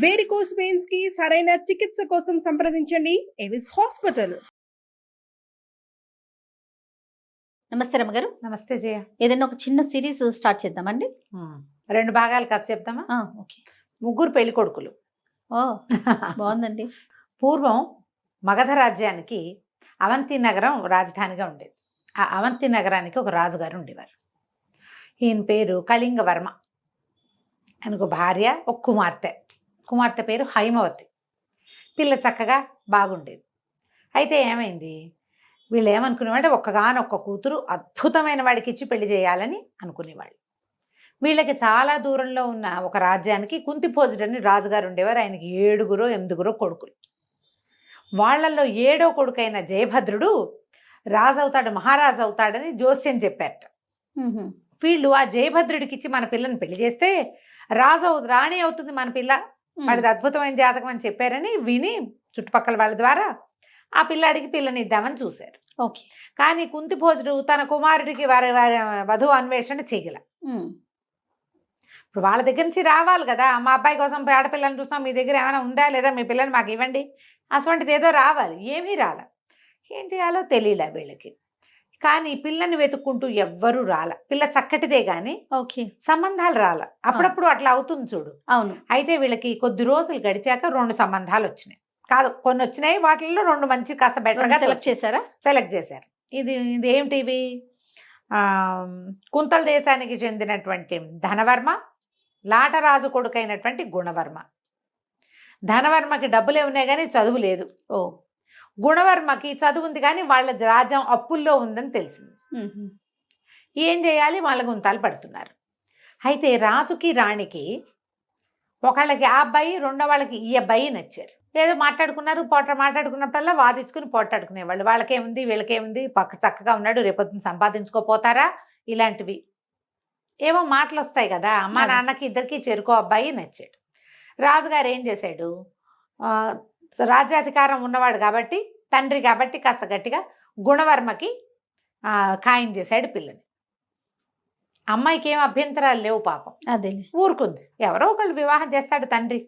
Varicose veins కి సరైన చికిత్స కోసం సంప్రదించండి ఎవిస్ హాస్పిటల్. నమస్తే రమ్మగారు. నమస్తే జయ. ఏదైనా ఒక చిన్న సిరీస్ స్టార్ట్ చేద్దామండి. 2 భాగాలు కథ చెప్తామా? ఓకే. ముగ్గురు పెళ్లి కొడుకులు. ఓ బాగుందండి. పూర్వం మగధ రాజ్యానికి అవంతి నగరం రాజధానిగా ఉండేది. ఆ అవంతి నగరానికి ఒక రాజుగారు ఉండేవారు. ఈయన పేరు కళింగవర్మ. ఆయనకు భార్య, ఒక కుమార్తె పేరు హైమవతి. పిల్ల చక్కగా బాగుండేది. అయితే ఏమైంది, వీళ్ళు ఏమనుకునేవాళ్ళంటే ఒక్కగానొక్క కూతురు అద్భుతమైన వాడికి ఇచ్చి పెళ్లి చేయాలని అనుకునేవాళ్ళు. వీళ్ళకి చాలా దూరంలో ఉన్న ఒక రాజ్యానికి కుంతిభోజుడని రాజుగారు ఉండేవారు. ఆయనకి 7-8 కొడుకులు. వాళ్లలో 7వ కొడుకైన జయభద్రుడు రాజు అవుతాడు, మహారాజు అవుతాడని జోస్యం చెప్పారట. వీళ్ళు ఆ జయభద్రుడికి ఇచ్చి మన పిల్లని పెళ్లి చేస్తే రాణి అవుతుంది మన పిల్ల, వాడిది అద్భుతమైన జాతకం అని చెప్పారని విని చుట్టుపక్కల వాళ్ళ ద్వారా ఆ పిల్లాడికి పిల్లని ఇద్దామని చూశారు. ఓకే. కానీ కుంతిభోజుడు తన కుమారుడికి వారి వధువు అన్వేషణ చేయగల. ఇప్పుడు వాళ్ళ దగ్గర నుంచి రావాలి కదా, మా అబ్బాయి కోసం ఆడపిల్లని చూస్తాం, మీ దగ్గర ఏమైనా ఉందా లేదా, మీ పిల్లని మాకు ఇవ్వండి, అటువంటిది ఏదో రావాలి. ఏమీ రాల. ఏం చేయాలో తెలియలే వీళ్ళకి. కానీ పిల్లని వెతుక్కుంటూ ఎవ్వరూ రాల. పిల్ల చక్కటిదే గాని ఓకే సంబంధాలు రాల. అప్పుడప్పుడు అట్లా అవుతుంది చూడు. అవును. అయితే వీళ్ళకి కొద్ది రోజులు గడిచాక 2 సంబంధాలు వచ్చినాయి. కాదు, కొన్ని వచ్చినాయి. వాటిల్లో 2 మంచి కాస్త బెటర్గా సెలెక్ట్ చేశారు. ఇది ఏమిటివి? కుంతల దేశానికి చెందినటువంటి ధనవర్మ, లాటరాజు కొడుకైనటువంటి గుణవర్మ. ధనవర్మకి డబ్బులే ఉన్నాయి కానీ చదువు లేదు. గుణవర్మకి చదువు ఉంది కానీ వాళ్ళ రాజ్యం అప్పుల్లో ఉందని తెలిసింది. ఏం చేయాలి, వాళ్ళ గుంతాలు పడుతున్నారు. అయితే రాజుకి రాణికి ఒకళ్ళకి ఆ అబ్బాయి, రెండో వాళ్ళకి ఈ అబ్బాయి నచ్చారు. ఏదో మాట్లాడుకున్నారు. మాట్లాడుకున్నప్పుడల్లా వాదించుకుని పోట్లాడుకునేవాళ్ళు. వాళ్ళకేముంది వీళ్ళకేముంది, పక్క చక్కగా ఉన్నాడు, రేపొద్దున సంపాదించుకోపోతారా, ఇలాంటివి ఏమో మాటలు వస్తాయి కదా. మా నాన్నకి ఇద్దరికి చెరుకో అబ్బాయి నచ్చాడు. రాజుగారు ఏం చేశాడు, రాజ్యాధికారం ఉన్నవాడు కాబట్టి, తండ్రి కాబట్టి కాస్త గట్టిగా గుణవర్మకి ఖాయం చేశాడు పిల్లని. అమ్మాయికి ఏం అభ్యంతరాలు లేవు పాపం, అదే ఊరుకుంది. ఎవరో ఒకళ్ళు వివాహం చేస్తాడు తండ్రి.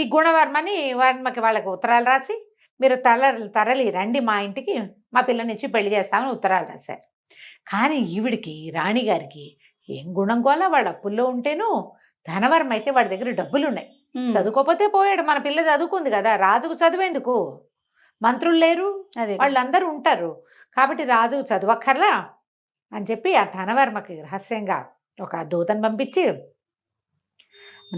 ఈ వర్మకి వాళ్ళకి ఉత్తరాలు రాసి, మీరు తరలి రండి మా ఇంటికి, మా పిల్లనిచ్చి పెళ్లి చేస్తామని ఉత్తరాలు రాశారు. కానీ ఈవిడికి, రాణిగారికి ఏం గుణం కోలా, వాళ్ళ అప్పుల్లో ఉంటేను, ధనవర్మ అయితే వాడి దగ్గర డబ్బులు ఉన్నాయి, చదువుకోపోతే పోయాడు. మన పిల్ల చదువుకుంది కదా, రాజుకు చదువేందుకు, మంత్రులు లేరు, వాళ్ళందరూ ఉంటారు కాబట్టి రాజుకు చదువక్కర్లా అని చెప్పి ఆ ధనవర్మకి రహస్యంగా ఒక దూతను పంపించి,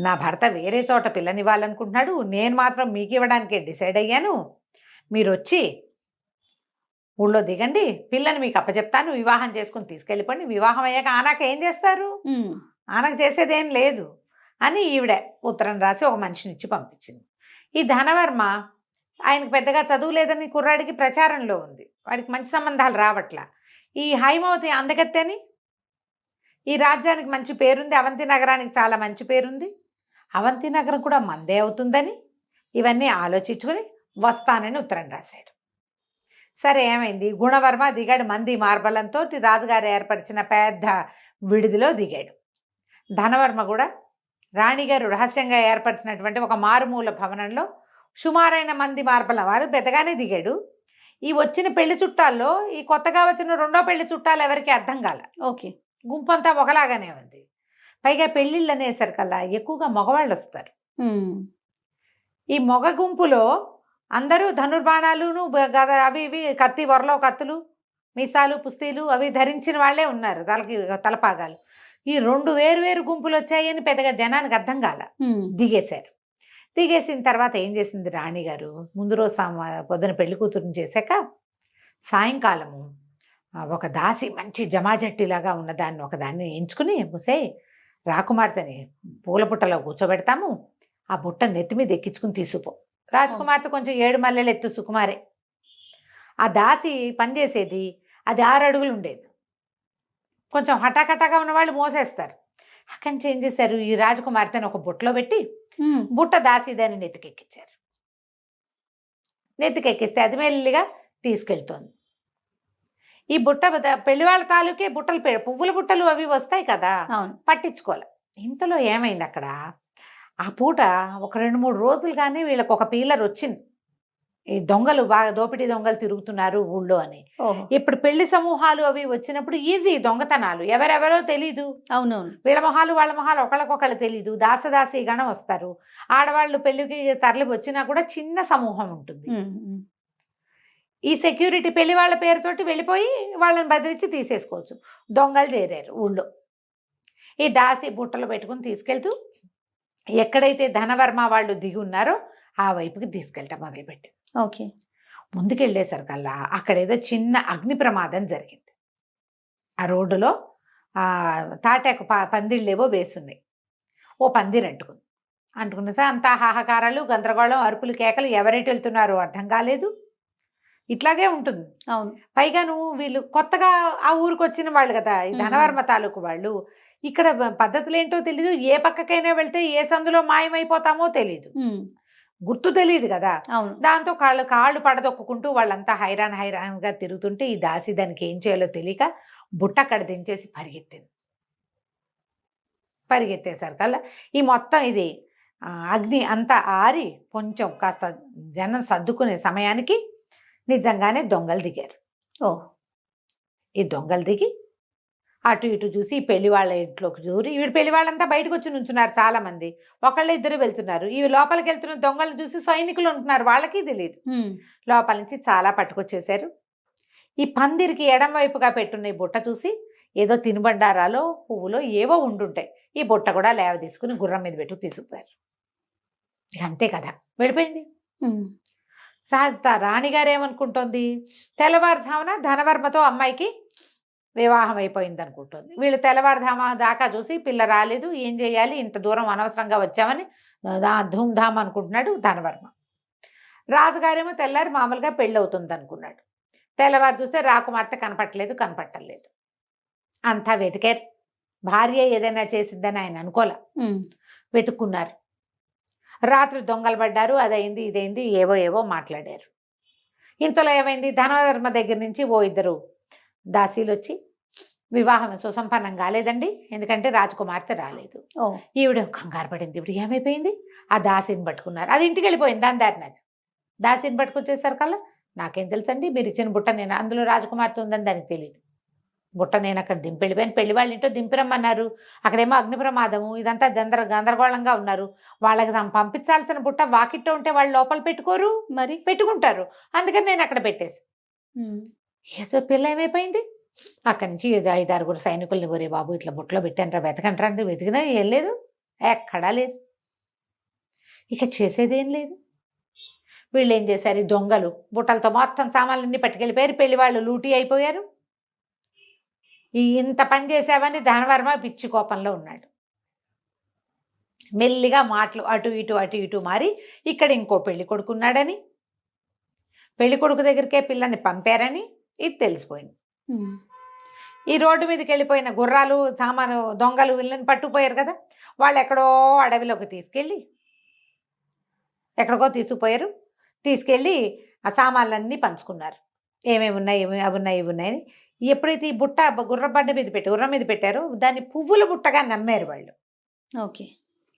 నా భర్త వేరే చోట పిల్లనివ్వాలనుకుంటున్నాడు, నేను మాత్రం మీకు ఇవ్వడానికే డిసైడ్ అయ్యాను, మీరు వచ్చి ఊళ్ళో దిగండి, పిల్లని మీకు అప్పచెప్తాను, వివాహం చేసుకుని తీసుకెళ్ళిపోండి. వివాహం అయ్యాక ఆనాక ఏం చేస్తారు, ఆనకు చేసేదేం లేదు అని ఈవిడ ఉత్తరం రాసి ఒక మనిషిని ఇచ్చి పంపించింది. ఈ ధనవర్మ ఆయనకు పెద్దగా చదువు లేదని కుర్రాడికి ప్రచారంలో ఉంది, వాడికి మంచి సంబంధాలు రావట్లా. ఈ హైమవతి అందగత్తెని, ఈ రాజ్యానికి మంచి పేరుంది, అవంతి నగరానికి చాలా మంచి పేరుంది, అవంతి నగరం కూడా మందే అవుతుందని ఇవన్నీ ఆలోచించుకొని వస్తానని ఉత్తరం రాశాడు. సరే, ఏమైంది, గుణవర్మ దిగాడు. మంది మార్బలంతో రాజుగారు ఏర్పరిచిన పెద్ద విడిదిలో దిగాడు. ధనవర్మ కూడా రాణిగారు రహస్యంగా ఏర్పరిచినటువంటి ఒక మారుమూల భవనంలో సుమారైన మంది మార్బలం వారు పెద్దగానే దిగాడు. ఈ వచ్చిన పెళ్లి చుట్టాల్లో ఈ కొత్తగా వచ్చిన 2వ పెళ్లి చుట్టాలు ఎవరికి అర్థం కాల. ఓకే. గుంపంతా ఒకలాగానే ఉంది. పైగా పెళ్ళిళ్ళు అనేసరికల్లా ఎక్కువగా మగవాళ్ళు వస్తారు. ఈ మగ గుంపులో అందరూ ధనుర్బాణాలును గద అవి ఇవి కత్తి, వరలో కత్తులు, మీసాలు, పుస్తీలు అవి ధరించిన వాళ్ళే ఉన్నారు, తలపాగాలు. ఈ 2 వేరు గుంపులు వచ్చాయని పెద్దగా జనానికి అర్థం కాల. దిగేశారు. దిగేసిన తర్వాత ఏం చేసింది రాణిగారు, ముందు రోజు పొద్దున పెళ్లి కూతురుని చేశాక సాయంకాలము ఒక దాసి మంచి జమాజట్టిలాగా ఉన్నదాన్ని ఒకదాన్ని ఎంచుకుని, ముసే రాకుమార్తెని పూల బుట్టలో కూర్చోబెడతాము, ఆ బుట్ట నెత్తి మీద ఎక్కించుకుని తీసుకుపో. రాజకుమార్తె కొంచెం 7 మల్లెలు ఎత్తు సుకుమారే. ఆ దాసి పనిచేసేది అది 6 అడుగులు ఉండేది. కొంచెం హఠాకటాగా ఉన్నవాళ్ళు మోసేస్తారు. అక్కడి నుంచి ఏం చేశారు, ఈ రాజకుమార్తెను ఒక బుట్టలో పెట్టి బుట్ట దాసి దాన్ని నెత్తికెక్కించారు. నెత్తికెక్కిస్తే అది మెల్లిగా తీసుకెళ్తోంది. ఈ బుట్ట పెళ్లివాళ్ళ తాలూకే బుట్టలు, పువ్వుల బుట్టలు అవి వస్తాయి కదా, పట్టించుకోలే. ఇంతలో ఏమైంది, అక్కడ ఆ పూట ఒక 2-3 రోజులుగానే వీళ్ళకి ఒక పీలర్ వచ్చింది, ఈ దొంగలు బాగా దోపిడీ దొంగలు తిరుగుతున్నారు ఊళ్ళో అని. ఓహో. ఇప్పుడు పెళ్లి సమూహాలు అవి వచ్చినప్పుడు ఈజీ దొంగతనాలు, ఎవరెవరో తెలీదు, అవునవును. వీళ్ళ మొహాలు వాళ్ళ మొహాలు ఒకళ్ళకొకళ్ళు తెలీదు, దాసదాసి గణం వస్తారు. ఆడవాళ్ళు పెళ్లికి తరలి వచ్చినా కూడా చిన్న సమూహం ఉంటుంది. ఈ సెక్యూరిటీ పెళ్లి వాళ్ళ పేరుతోటి వెళ్ళిపోయి వాళ్ళని బెదిరించి తీసేసుకోవచ్చు. దొంగలు చేరారు ఊళ్ళో. ఈ దాసి బుట్టలు పెట్టుకుని తీసుకెళ్తూ ఎక్కడైతే ధనవర్మ వాళ్ళు దిగి ఉన్నారో ఆ వైపుకి తీసుకెళ్ళటం మొదలుపెట్టి, ఓకే. ముందుకెళ్ళేసరికల్లా అక్కడేదో చిన్న అగ్ని ప్రమాదం జరిగింది. ఆ రోడ్డులో తాటాకు పందిళ్ళేవో వేసున్నాయి. ఓ పందిరి అంటుకున్న సార్ అంతా హాహాకారాలు, గందరగోళం, అరుపులు, కేకలు, ఎవరైతే వెళ్తున్నారో అర్థం కాలేదు. ఇట్లాగే ఉంటుంది. అవును. పైగాను వీళ్ళు కొత్తగా ఆ ఊరికి వచ్చిన వాళ్ళు కదా, ఈ ధనవర్మ తాలూకు వాళ్ళు. ఇక్కడ పద్ధతులు ఏంటో తెలీదు, ఏ పక్కకైనా వెళ్తే ఏ సందులో మాయమైపోతామో తెలీదు, గుర్తు తెలియదు కదా. అవును. దాంతో కాళ్ళు పడదొక్కుంటూ వాళ్ళంతా హైరాన్గా తిరుగుతుంటే ఈ దాసి దానికి ఏం చేయాలో తెలియక బుట్ట అక్కడ దించేసి పరిగెత్తేసరికల్లా ఈ మొత్తం ఇది అగ్ని అంతా ఆరి కొంచెం కాస్త జనం సర్దుకునే సమయానికి నిజంగానే దొంగలు దిగారు. ఓ. ఈ దొంగలు దిగి అటు ఇటు చూసి పెళ్లి వాళ్ళ ఇంట్లోకి చూరి, వీడు పెళ్లి వాళ్ళంతా బయటకు వచ్చి నుంచున్నారు, చాలా మంది, ఒకళ్ళు ఇద్దరు వెళ్తున్నారు. ఇవి లోపలికి వెళ్తున్న దొంగలు చూసి సైనికులు ఉంటున్నారు, వాళ్ళకి తెలియదు. లోపల నుంచి చాలా పట్టుకొచ్చేసారు. ఈ పందిరికి ఎడం వైపుగా పెట్టున్న ఈ బుట్ట చూసి ఏదో తినుబండారాలో పువ్వులో ఏవో ఉండుంటాయి, ఈ బుట్ట కూడా లేవ తీసుకుని గుర్రం మీద పెట్టు తీసుకుపోయారు. ఇక అంతే కదా, వెళ్ళిపోయింది. రాణిగారు ఏమనుకుంటోంది, తెల్లవారుజామున ధనవర్మతో అమ్మాయికి వివాహం అయిపోయింది అనుకుంటుంది. వీళ్ళు తెల్లవారుధామ దాకా చూసి పిల్ల రాలేదు, ఏం చేయాలి, ఇంత దూరం అనవసరంగా వచ్చామని ధూమ్ధామ్ అనుకుంటున్నాడు ధనవర్మ. రాజుగారేమో తెల్లారి మామూలుగా పెళ్ళి అవుతుంది అనుకున్నాడు. తెల్లవారు చూస్తే రాకుమార్తె కనపట్టలేదు. అంతా వెతికారు, భార్య ఏదైనా చేసిద్దని ఆయన అనుకోలే, వెతుక్కున్నారు. రాత్రి దొంగలు పడ్డారు, అదైంది ఇదైంది ఏవో మాట్లాడారు. ఇంతలో ఏమైంది, ధనవర్మ దగ్గర నుంచి ఓ ఇద్దరు దాసీలు వచ్చి వివాహం సుసంపన్నం కాలేదండి, ఎందుకంటే రాజకుమార్తె రాలేదు. ఈవిడ కంగారు పడింది, ఇప్పుడు ఏమైపోయింది, ఆ దాసిని పట్టుకున్నారు. అది ఇంటికి వెళ్ళిపోయింది దాని దారినది. దాసిని పట్టుకొచ్చేసరికల్లా నాకేం తెలుసండి, మీరు ఇచ్చిన బుట్ట నేను, అందులో రాజకుమార్తె ఉందని దానికి తెలియదు, బుట్ట నేను అక్కడ వెళ్ళిపోయాను, పెళ్లి వాళ్ళ ఇంటో దింపిరమ్మన్నారు, అక్కడేమో అగ్ని ప్రమాదము, ఇదంతా గందరగోళంగా ఉన్నారు. వాళ్ళకి పంపించాల్సిన బుట్ట వాకిట్లో ఉంటే వాళ్ళు లోపల పెట్టుకోరు, మరి పెట్టుకుంటారు, అందుకని నేను అక్కడ పెట్టేసి. ఏదో పిల్ల ఏమైపోయింది, అక్కడి నుంచి 5-6 సైనికుల్ని, ఒరే బాబు ఇట్లా బుట్టలో పెట్టాను వెతకంటారా అంటే వెతికినా ఏం లేదు, ఎక్కడా లేదు. ఇక చేసేదేం లేదు. వీళ్ళు ఏం చేశారు, ఈ దొంగలు బుట్టలతో మొత్తం సామాన్లన్నీ పట్టుకెళ్ళిపోయారు. పెళ్లి వాళ్ళు లూటీ అయిపోయారు. ఇంత పని చేసావని ధనవర్మ పిచ్చి కోపంలో ఉన్నాడు. మెల్లిగా మాటలు అటు ఇటు మారి ఇక్కడ ఇంకో పెళ్లి కొడుకున్నాడని, పెళ్లి కొడుకు దగ్గరికే పిల్లని పంపారని ఇది తెలిసిపోయింది. ఈ రోడ్డు మీదకి వెళ్ళిపోయిన గుర్రాలు సామాను దొంగలు వీళ్ళని పట్టుకుపోయారు కదా, వాళ్ళు ఎక్కడో అడవిలోకి తీసుకెళ్ళి ఆ సామాన్లన్నీ పంచుకున్నారు. ఏమేమి ఉన్నాయి, అవి ఉన్నాయని. ఎప్పుడైతే ఈ బుట్ట గుర్రం మీద పెట్టారో దాన్ని పువ్వుల బుట్టగా నమ్మారు వాళ్ళు. ఓకే.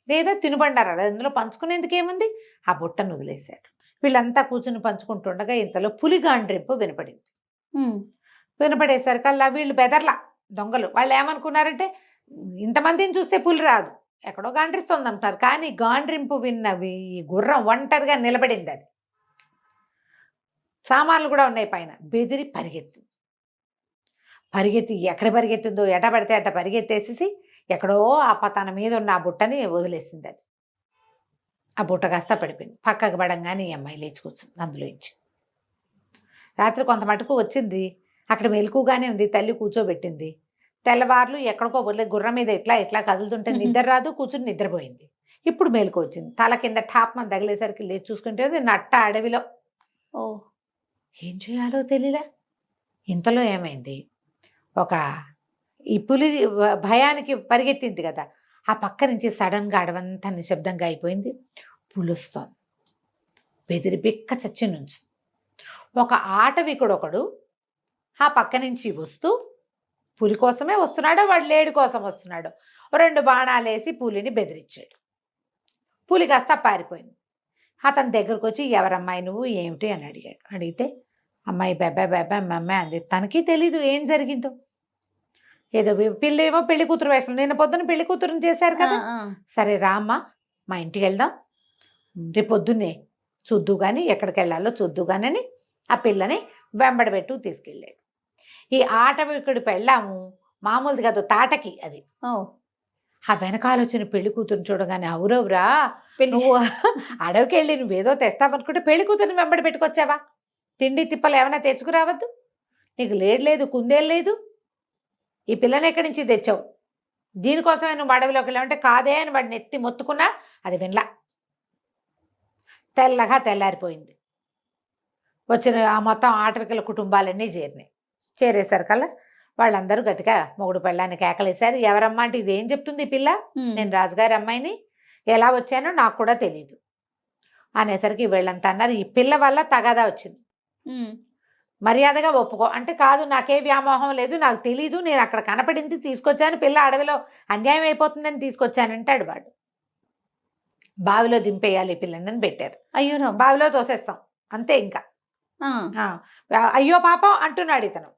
లేదా తినుబండారాలు, అందులో పంచుకునేందుకు ఏముంది, ఆ బుట్టను వదిలేశారు. వీళ్ళంతా కూర్చుని పంచుకుంటుండగా ఇంతలో పులి గాండ్రింపు వినపడింది. వినపడేసరికల్లా వీళ్ళు బెదర్లా దొంగలు. వాళ్ళు ఏమనుకున్నారంటే ఇంతమందిని చూస్తే పులి రాదు, ఎక్కడో గాండ్రిస్తుంది అంటున్నారు. కానీ గాండ్రింపు విన్నవి ఈ గుర్రం ఒంటరిగా నిలబడింది. అది సామాన్లు కూడా ఉన్నాయి పైన. బెదిరి పరిగెత్తి ఎక్కడ పరిగెత్తుందో, ఎట పడితే అట్ట పరిగెత్తేసేసి ఎక్కడో తన మీద ఉన్న ఆ బుట్టని వదిలేసింది. అది ఆ బుట్ట కాస్త పడిపోయింది. పక్కకు పడంగానే ఈ అమ్మాయి లేచి కూర్చుంది అందులో ఇచ్చి. రాత్రి కొంత మటుకు వచ్చింది, అక్కడ మెలకుగానే ఉంది, తల్లి కూర్చోబెట్టింది. తెల్లవార్లు ఎక్కడికో వదిలే గుర్రం మీద ఇట్లా కదులుతుంటే నిద్ర రాదు, కూర్చుని నిద్రపోయింది. ఇప్పుడు మేలుకు వచ్చింది, తల కింద టాప్మని తగిలేసరికి లేచి చూసుకుంటే నట్ట అడవిలో. ఏం చేయాలో తెలియలే. ఇంతలో ఏమైంది, ఈ పులి భయానికి పరిగెత్తింది కదా, ఆ పక్క నుంచి సడన్గా అడవంతా నిశ్శబ్దంగా అయిపోయింది. పులి వస్తోంది, బెదిరి బిక్క చచ్చి నుంచి. ఒక ఆటవికుడొకడు ఆ పక్క నుంచి వస్తూ, పులి కోసమే వస్తున్నాడో వాడు లేడి కోసం వస్తున్నాడో, 2 బాణాలు వేసి పులిని బెదిరించాడు. పులి కాస్త పారిపోయింది. అతని దగ్గరకు వచ్చి ఎవరమ్మాయి నువ్వు ఏమిటి అని అడిగాడు. అడిగితే అమ్మాయి బెబ్బా మమ్మ అంది. తనకి తెలీదు ఏం జరిగిందో. ఏదో పిల్ల ఏమో పెళ్లి కూతురు వేషం, నిన్న పొద్దున పెళ్లి కూతురుని చేశారు కదా, సరే రామ్మా మా ఇంటికి వెళ్దాం, రేపు పొద్దున్నే చూద్దు కానీ ఎక్కడికి వెళ్ళాలో చూద్దు కానీ ఆ పిల్లని వెంబడబెట్టు తీసుకెళ్ళాడు. ఈ ఆటవికుడి పెళ్ళాము మామూలుది కాదు, తాటకి అది. ఆ వెనకాల వచ్చిన పెళ్లి కూతురుని చూడగానే అవురవురా నువ్వు అడవికి వెళ్ళి నువ్వేదో తెస్తావనుకుంటే పెళ్లి కూతురుని వెంబడి పెట్టుకొచ్చావా? తిండి తిప్పలు ఏమైనా తెచ్చుకురావద్దు, నీకు లేదు కుందేలు లేదు, ఈ పిల్లని ఎక్కడి నుంచి తెచ్చావు, దీనికోసమే నువ్వు అడవిలోకి వెళ్ళావంటే కాదే అని వాడిని ఎత్తి మొత్తుకున్నా అది వినలా. తెల్లగా తెల్లారిపోయింది. వచ్చిన ఆ మొత్తం ఆటవికల కుటుంబాలన్నీ చేరేసరికల్లా వాళ్ళందరూ గట్టిగా మొగుడు పెళ్ళాన్ని కేకలేశారు. ఎవరమ్మా అంటే ఇదేం చెప్తుంది ఈ పిల్ల, నేను రాజుగారి అమ్మాయిని, ఎలా వచ్చానో నాకు కూడా తెలియదు అనేసరికి వీళ్ళంతా అన్నారు ఈ పిల్ల వల్ల తగాదా వచ్చింది, మర్యాదగా ఒప్పుకో అంటే. కాదు నాకే వ్యామోహం లేదు, నాకు తెలీదు, నేను అక్కడ కనపడింది తీసుకొచ్చాను, పిల్ల అడవిలో అన్యాయం అయిపోతుందని తీసుకొచ్చానంటాడు వాడు. బావిలో దింపేయాలి ఈ పిల్లని పెట్టారు. అయ్యో బావిలో తోసేస్తాం అంతే. ఇంకా అయ్యో పాపం అంటున్నాడు ఇతను.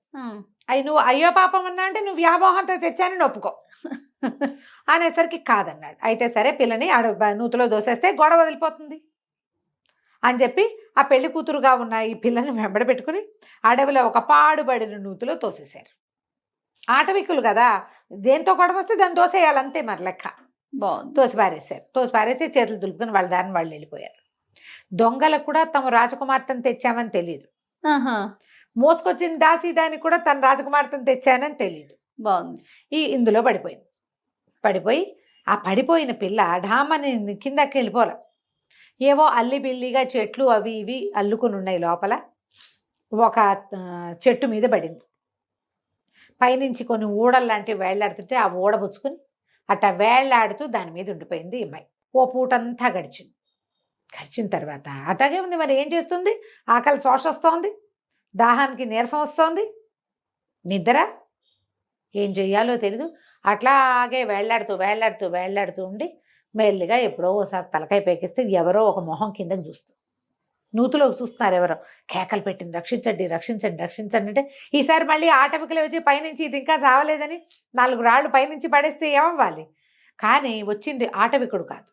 నువ్వు అయ్యో పాపం అన్నా అంటే నువ్వు వ్యామోహంతో తెచ్చానని ఒప్పుకో అనేసరికి కాదన్నాడు. అయితే సరే పిల్లని నూతిలో దోసేస్తే గొడవ వదిలిపోతుంది అని చెప్పి ఆ పెళ్లి కూతురుగా ఉన్న ఈ పిల్లని వెంబడ పెట్టుకుని అడవిలో ఒక పాడుబడిన నూతిలో తోసేశారు. ఆటవికులు కదా, దేంతో గొడవ వస్తే దాన్ని తోసేయాలంతే మరి లెక్క. తోసి పారేసి చేతులు దులుపుకుని వాళ్ళ దారిని వాళ్ళు వెళ్ళిపోయారు. దొంగలకు కూడా తమ రాజకుమార్తెను తెచ్చామని తెలియదు, మోసుకొచ్చిన దానికి కూడా తన రాజకుమార్తెను తెచ్చానని తెలియదు. బాగుంది. ఇందులో పడిపోయి ఆ పడిపోయిన పిల్ల ఢామని కిందకి వెళ్ళిపోలే, ఏవో అల్లి బిల్లిగా చెట్లు అవి ఇవి అల్లుకుని ఉన్నాయి లోపల. ఒక చెట్టు మీద పడింది. పైనుంచి కొన్ని ఊడల్లాంటివి వేళ్లాడుతుంటే ఆ ఊడ పుచ్చుకుని అట్లా వేళ్లాడుతూ దాని మీద ఉండిపోయింది ఈ అమ్మాయి. ఓ పూటంతా గడిచిన తర్వాత అట్లాగే ఉంది. మరి ఏం చేస్తుంది, ఆకలి శోష వస్తోంది, దాహానికి నీరసం వస్తోంది, నిద్ర ఏం చెయ్యాలో తెలీదు. అట్లాగే వేళ్లాడుతూ ఉండి మెల్లిగా ఎప్పుడో ఒకసారి తలకాయ పేకిస్తే ఎవరో ఒక మొహం కిందకి చూస్తుంది. నూతులోకి చూస్తున్నారు ఎవరో, కేకలు పెట్టింది రక్షించండి అంటే. ఈసారి మళ్ళీ ఆటవికలు వచ్చి పైనుంచి ఇది ఇంకా చావలేదని 4 రాళ్ళు పైనుంచి పడేస్తే ఏమవ్వాలి. కానీ వచ్చింది ఆటవికుడు కాదు,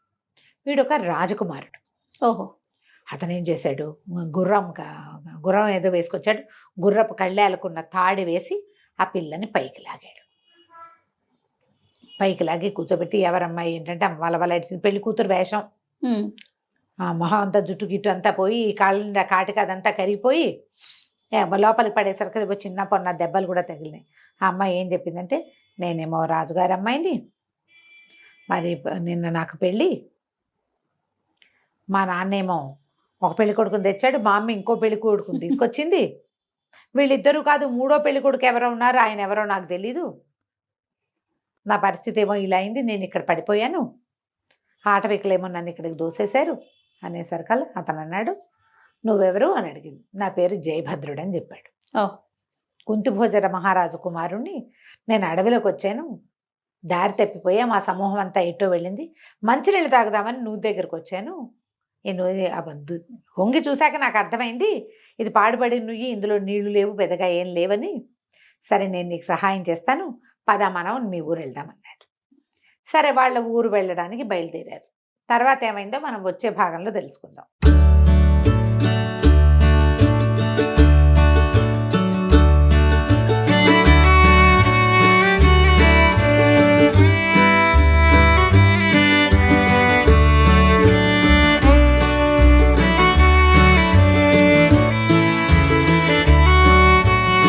వీడొక రాజకుమారుడు. ఓహో. అతను ఏం చేశాడు, గుర్రం ఏదో వేసుకొచ్చాడు, గుర్రపు కళ్ళేలకున్న తాడి వేసి ఆ పిల్లని పైకి లాగి కూర్చోబెట్టి ఎవరమ్మాయి ఏంటంటే వాళ్ళ పెళ్లి కూతురు వేషం, ఆ మొహం అంతా జుట్టు గిట్టు అంతా పోయి కాళ్ళ కాటికి అదంతా కరిగిపోయి లోపలికి పడేసరికి చిన్న పొన్న దెబ్బలు కూడా తగిలినాయి. ఆ అమ్మాయి ఏం చెప్పిందంటే నేనేమో రాజుగారి అమ్మాయిని, మరి నిన్న నాకు పెళ్ళి, మా నాన్నేమో ఒక పెళ్లి కొడుకుని తెచ్చాడు, మా అమ్మ ఇంకో పెళ్లి కొడుకుని తీసుకొచ్చింది, వీళ్ళిద్దరూ కాదు 3వ పెళ్లి కొడుకు ఎవరో ఉన్నారు, ఆయన ఎవరో నాకు తెలీదు, నా పరిస్థితి ఏమో ఇలా అయింది, నేను ఇక్కడ పడిపోయాను, ఆటవికులేమో నన్ను ఇక్కడికి దోసేశారు అనేసరికల్లా అతను అన్నాడు నువ్వెవరు అని అడిగింది. నా పేరు జయభద్రుడు అని చెప్పాడు. కుంతిభోజర మహారాజు కుమారుణ్ణి, నేను అడవిలోకి వచ్చాను, దారి తప్పిపోయా, మా సమూహం అంతా ఎటో వెళ్ళింది, మంచినీళ్ళు తాగుదామని నువ్వు దగ్గరకు వచ్చాను, వంగి చూశాక నాకు అర్థమైంది ఇది పాడుబడి నుయ్యి, ఇందులో నీళ్లు లేవు, పెద్దగా ఏం లేవని. సరే నేను నీకు సహాయం చేస్తాను, పద మనం మీ ఊరు వెళ్దామన్నాడు. సరే వాళ్ళ ఊరు వెళ్ళడానికి బయలుదేరారు. తర్వాత ఏమైందో మనం వచ్చే భాగంలో తెలుసుకుందాం.